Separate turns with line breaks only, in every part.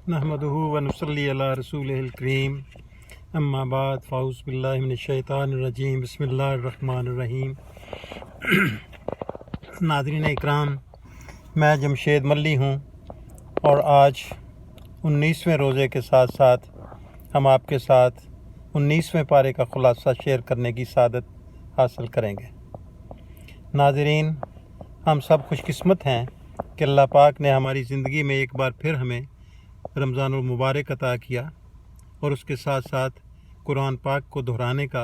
नहमदुहु व नुसल्ली अला रसूलिहिल करीम अम्मा बाद फ़ाउज़ु बिल्लाहि मिनश्शैतानिर रजीम बिस्मिल्लाहिर रहमानिर रहीम। नाज़रीन इकराम, मैं जमशेद मल्ली हूँ और आज 19वें रोज़े के साथ साथ हम आपके साथ 19वें पारे का ख़ुलासा शेयर करने की सादत हासिल करेंगे। नाज़रीन, हम सब खुशकिस्मत हैं कि अल्लाह पाक ने हमारी ज़िंदगी में एक बार फिर हमें रमज़ानुल मुबारक अता किया और उसके साथ साथ कुरान पाक को दोहराने का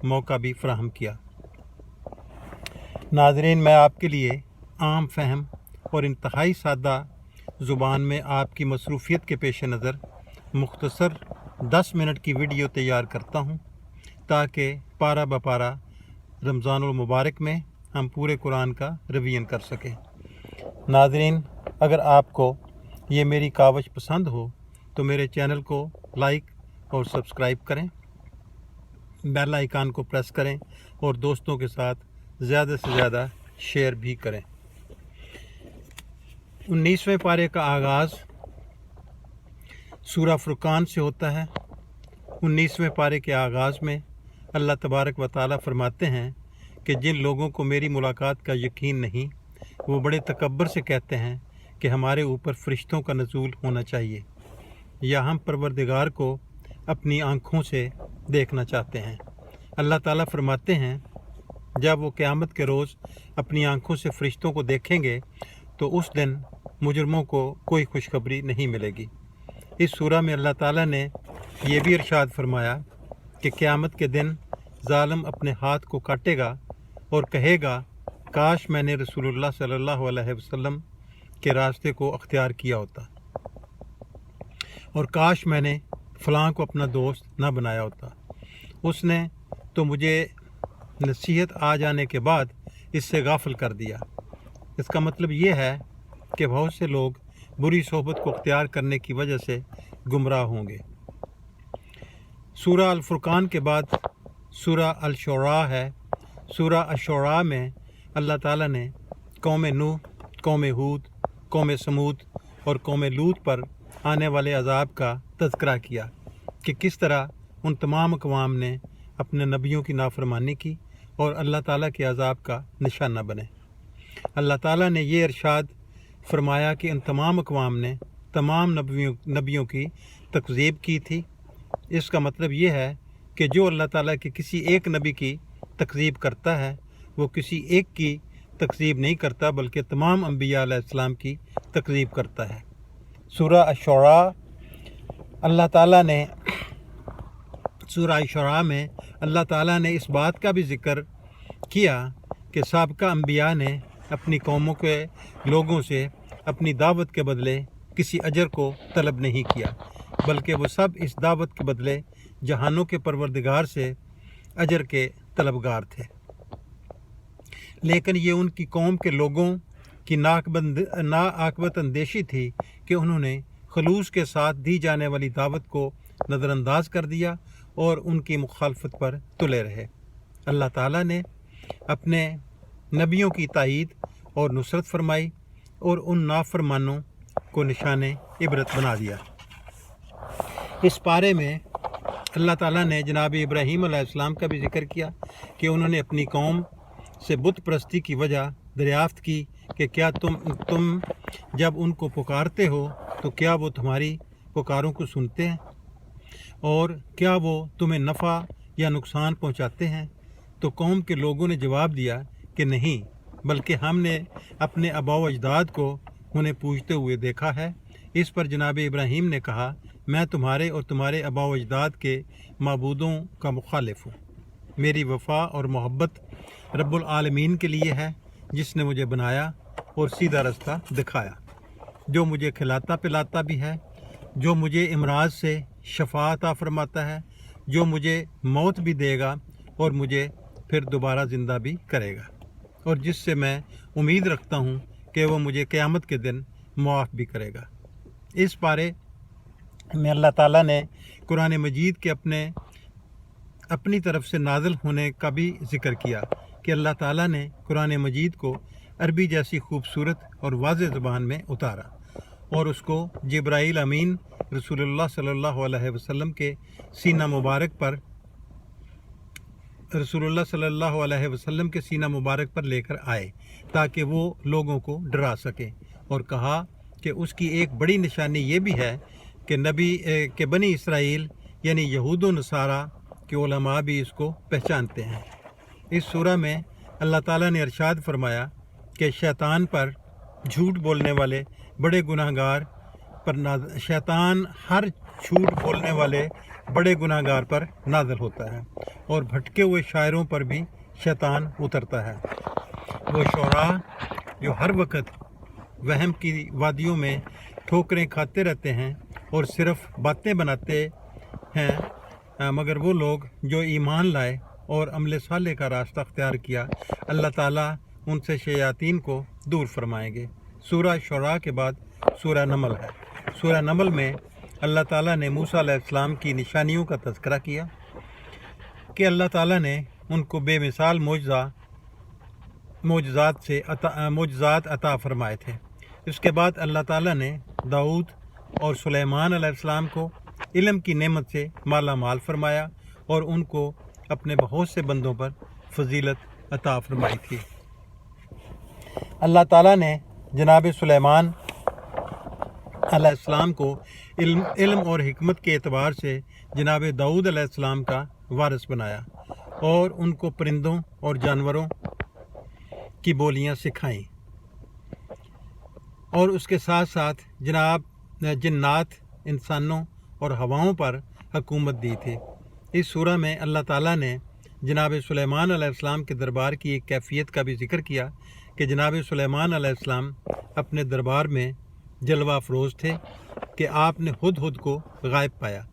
मौका भी फ़राहम किया। नाज़रीन, मैं आपके लिए आम फहम और इंतहाई सादा ज़ुबान में आपकी मसरूफ़ियत के पेश नज़र मुख्तसर 10 मिनट की वीडियो तैयार करता हूँ ताकि पारा बपारा रमज़ानुल मुबारक में हम पूरे कुरान का रिवीजन कर सकें। नाज़रीन, अगर आपको ये मेरी कावश पसंद हो तो मेरे चैनल को लाइक और सब्सक्राइब करें, बेल आइकन को प्रेस करें और दोस्तों के साथ ज़्यादा से ज़्यादा शेयर भी करें। 19वें पारे का आगाज़ सूरा फुरकान से होता है। 19वें पारे के आगाज़ में अल्लाह तबारक व तआला फरमाते हैं कि जिन लोगों को मेरी मुलाकात का यकीन नहीं, वो बड़े तकब्बर से कहते हैं कि हमारे ऊपर फ़रिश्तों का नज़ूल होना चाहिए या हम परवरदिगार को अपनी आँखों से देखना चाहते हैं। अल्लाह ताला फरमाते हैं, जब वो क़यामत के रोज़ अपनी आँखों से फ़रिश्तों को देखेंगे तो उस दिन मुजरमों को कोई खुशखबरी नहीं मिलेगी। इस सूरा में अल्लाह ताला ने यह भी इरशाद फरमाया कि क़यामत के दिन ज़ालिम अपने हाथ को काटेगा और कहेगा, काश मैंने रसूलुल्लाह सल्लल्लाहु अलैहि वसल्लम के रास्ते को अख्तियार किया होता और काश मैंने फ़लाँ को अपना दोस्त ना बनाया होता। उसने तो मुझे नसीहत आ जाने के बाद इससे गाफिल कर दिया। इसका मतलब ये है कि बहुत से लोग बुरी सोहबत को अख्तियार करने की वजह से गुमराह होंगे। सूरा अल फुरकान के बाद सूरा अल शुरा है। सूरा अल शुरा में अल्लाह ताला ने कौम नूह, कौम हूद, कौम समूद और कौम लूत पर आने वाले अज़ाब का तज़किरा किया कि किस तरह उन तमाम अक़वाम ने अपने नबियों की नाफरमानी की और अल्लाह ताला के अज़ाब का निशाना बने। अल्लाह ताला ने ये इरशाद फरमाया कि इन तमाम अक़वाम ने तमाम नबियों की तकज़ीब की थी। इसका मतलब ये है कि जो अल्लाह ताला के किसी एक नबी की तकज़ीब करता है वो किसी एक की तकज़ीब नहीं करता बल्कि तमाम अंबिया अलैहिस्सलाम की तकज़ीब करता है। सूरा अश-शुरा अल्लाह ताला ने सूरा अश-शुरा में अल्लाह ताला ने इस बात का भी ज़िक्र किया कि साबिक़ा अंबिया ने अपनी कौमों के लोगों से अपनी दावत के बदले किसी अजर को तलब नहीं किया, बल्कि वो सब इस दावत के बदले जहानों के परवरदिगार से अजर के तलबगार थे। लेकिन ये उनकी कौम के लोगों की नाआक़बत अंदेशी थी कि उन्होंने खलूस के साथ दी जाने वाली दावत को नज़रअंदाज कर दिया और उनकी मुखालफत पर तुले रहे। अल्लाह ताला ने अपने नबियों की तायीद और नुसरत फरमाई और उन नाफरमानों को निशाने इबरत बना दिया। इस पारे में अल्लाह ताला ने जनाब इब्राहीम अलैहिस्सलाम का भी ज़िक्र किया कि उन्होंने अपनी कौम से बुत परस्ती की वजह दरियाफ़्त की कि क्या तुम जब उनको पुकारते हो तो क्या वो तुम्हारी पुकारों को सुनते हैं और क्या वो तुम्हें नफ़ा या नुकसान पहुंचाते हैं। तो कौम के लोगों ने जवाब दिया कि नहीं, बल्कि हमने अपने आबाओ अजदाद को उन्हें पूजते हुए देखा है। इस पर जनाब इब्राहीम ने कहा, मैं तुम्हारे और तुम्हारे आबाओ अजदाद के माबूदों का मुखालिफ हूँ। मेरी वफ़ा और मोहब्बत रब्बुल आलमीन के लिए है जिसने मुझे बनाया और सीधा रास्ता दिखाया, जो मुझे खिलाता पिलाता भी है, जो मुझे इमराज से शफा अता फरमाता है, जो मुझे मौत भी देगा और मुझे फिर दोबारा ज़िंदा भी करेगा, और जिससे मैं उम्मीद रखता हूँ कि वो मुझे क़यामत के दिन मुआफ़ भी करेगा। इस पारे में अल्लाह ताला ने कुरान मजीद के अपनी तरफ से नाज़िल होने का भी ज़िक्र किया कि अल्लाह ताला ने कुरान मजीद को अरबी जैसी खूबसूरत और वाज़ेह ज़ुबान में उतारा اور اس को जिब्राईल अमीन रसूलुल्लाह सल्लल्लाहु अलैहि वसल्लम के सीना मुबारक पर लेकर आए ताकि वो लोगों को डरा सके, और कहा कि उसकी एक बड़ी निशानी ये भी है कि नबी के बनी इसराइल यानी यहूद व नसारा के उलमा भी इसको पहचानते हैं। इस सूरह में अल्लाह ताला ने इरशाद फरमाया कि शैतान पर झूठ बोलने वाले बड़े गुनाहगार पर शैतान हर झूठ बोलने वाले बड़े गुनाहगार पर नाज़िल होता है, और भटके हुए शायरों पर भी शैतान उतरता है। वो शोरा जो हर वक्त वहम की वादियों में ठोकरें खाते रहते हैं और सिर्फ बातें बनाते हैं, मगर वो लोग जो ईमान लाए और अमल साले का रास्ता अख्तियार किया, अल्लाह ताला उनसे शयातीन को दूर फरमाएंगे। सूरह शुरा के बाद सूरह नमल है। सूरह नमल में अल्लाह ताला ने मूसा अलैहिस्सलाम की निशानियों का तज़किरा किया कि अल्लाह ताला ने उनको बेमिसाल मोजज़ात अता फ़रमाए थे। इसके बाद अल्लाह ताला ने दाऊद और सुलेमान अलैहिस्सलाम को इल्म की नेमत से माला माल फरमाया और उनको अपने बहुत से बंदों पर फजीलत अता फरमाई थी। अल्लाह ताला ने जनाब सुलेमान अलैहिस्सलाम को इल्म और हिकमत के एतबार से जनाब दाऊद अलैहिस्सलाम का वारिस बनाया और उनको परिंदों और जानवरों की बोलियां सिखाईं, और उसके साथ साथ जनाब जिन्नात, इंसानों और हवाओं पर हुकूमत दी थी। इस सूरह में अल्लाह ताला ने जनाब सुलेमान अलैहिस्सलाम के दरबार की एक कैफियत का भी ज़िक्र किया कि जनाब सुलेमान अलैहिस्सलाम अपने दरबार में जलवा अफरोज़ थे कि आपने हुदहुद को गायब पाया।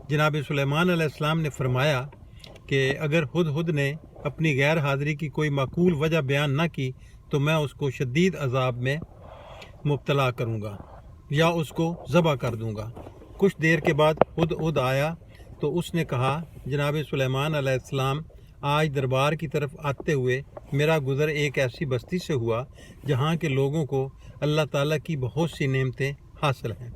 जनाब सुलेमान अलैहिस्सलाम ने फरमाया कि अगर हुदहुद ने अपनी गैर हाज़िरी की कोई माकूल वजह बयान न की तो मैं उसको शदीद अजाब में मुब्तला करूँगा या उसको ज़बह कर दूँगा। कुछ देर के बाद हुदहुद आया तो उसने कहा, जनाब सुलेमान अलैहिस्सलाम, आज दरबार की तरफ आते हुए मेरा गुज़र एक ऐसी बस्ती से हुआ जहाँ के लोगों को अल्लाह ताला की बहुत सी नेमतें हासिल हैं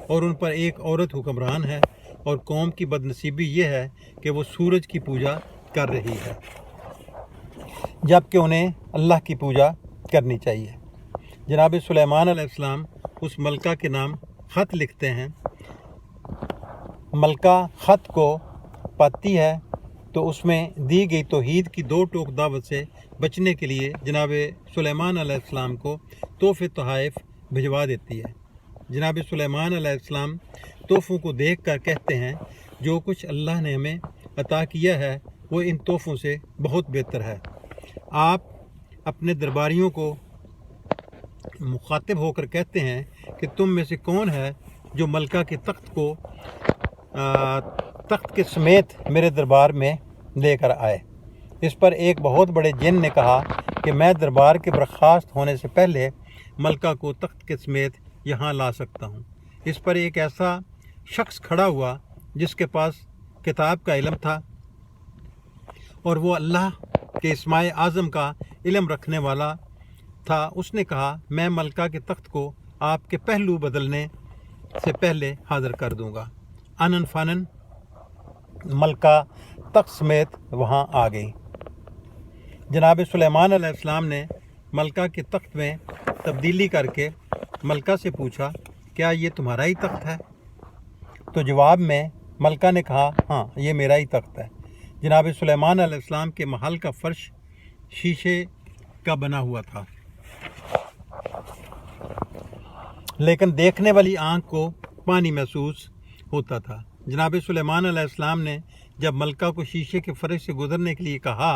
और उन पर एक औरत हुक्मरान है, और कौम की बदनसीबी ये है कि वो सूरज की पूजा कर रही है जबकि उन्हें अल्लाह की पूजा करनी चाहिए। जनाब सुलेमान अलैहिस्सलाम उस मलका के नाम ख़त लिखते हैं। मलका ख़त को पाती है तो उसमें दी गई तौहीद की दो टोक दावत से बचने के लिए जनाब सुलेमान अलैहिस्सलाम को तोहफ़े तोहाइफ भिजवा देती है। जनाब सुलेमान अलैहिस्सलाम तोहफ़ों को देख कर कहते हैं, जो कुछ अल्लाह ने हमें अता किया है वो इन तोहफ़ों से बहुत बेहतर है। आप अपने दरबारियों को मुखातिब होकर कहते हैं कि तुम में से कौन है जो मलका के तख्त के समेत मेरे दरबार में लेकर आए। इस पर एक बहुत बड़े जिन ने कहा कि मैं दरबार के बर्खास्त होने से पहले मलका को तख्त के समेत यहाँ ला सकता हूँ। इस पर एक ऐसा शख्स खड़ा हुआ जिसके पास किताब का इल्म था और वो अल्लाह के इस्माए आज़म का इल्म रखने वाला था। उसने कहा, मैं मलका के तख्त को आपके पहलू बदलने से पहले हाज़िर कर दूँगा। अनन फ़नन मलका तख्त समेत वहाँ आ गई। जनाब सुलेमान अलैहिस्सलाम ने मलका के तख्त में तब्दीली करके मलका से पूछा, क्या ये तुम्हारा ही तख्त है? तो जवाब में मलका ने कहा, हाँ, ये मेरा ही तख्त है। जनाब सुलेमान अलैहिस्सलाम के महल का फ़र्श शीशे का बना हुआ था, लेकिन देखने वाली आँख को पानी महसूस होता था। जनाब सुलेमान अलैहिस्सलाम ने जब मलका को शीशे के फ़र्श से गुज़रने के लिए कहा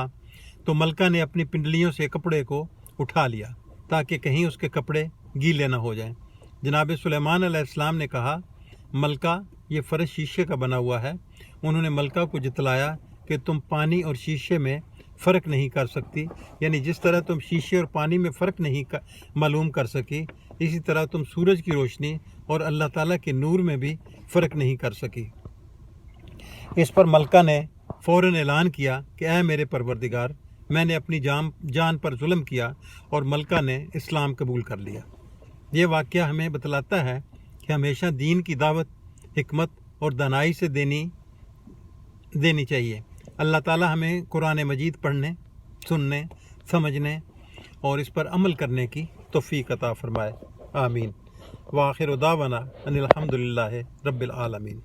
तो मलका ने अपनी पिंडलियों से कपड़े को उठा लिया ताकि कहीं उसके कपड़े गीले न हो जाएं। जनाब सुलेमान अलैहिस्सलाम ने कहा, मलका, ये फ़र्श शीशे का बना हुआ है। उन्होंने मलका को जितलाया कि तुम पानी और शीशे में फ़र्क नहीं कर सकती, यानी जिस तरह तुम शीशे और पानी में फ़र्क नहीं मालूम कर सकी, इसी तरह तुम सूरज की रोशनी और अल्लाह ताला के नूर में भी फ़र्क नहीं कर सकी। इस पर मलका ने फ़ौरन ऐलान किया कि ऐ मेरे परवरदिगार, मैंने अपनी जान पर जुल्म किया, और मलका ने इस्लाम कबूल कर लिया। ये वाक़या हमें बतलाता है کہ ہمیشہ دین کی دعوت حکمت اور دانائی سے دینی چاہیے۔ اللہ تعالی ہمیں قرآن مجید پڑھنے، سننے، سمجھنے اور اس پر عمل کرنے کی توفیق عطا فرمائے، آمین۔ وآخر دعوانا ان الحمد للہ رب العالمین۔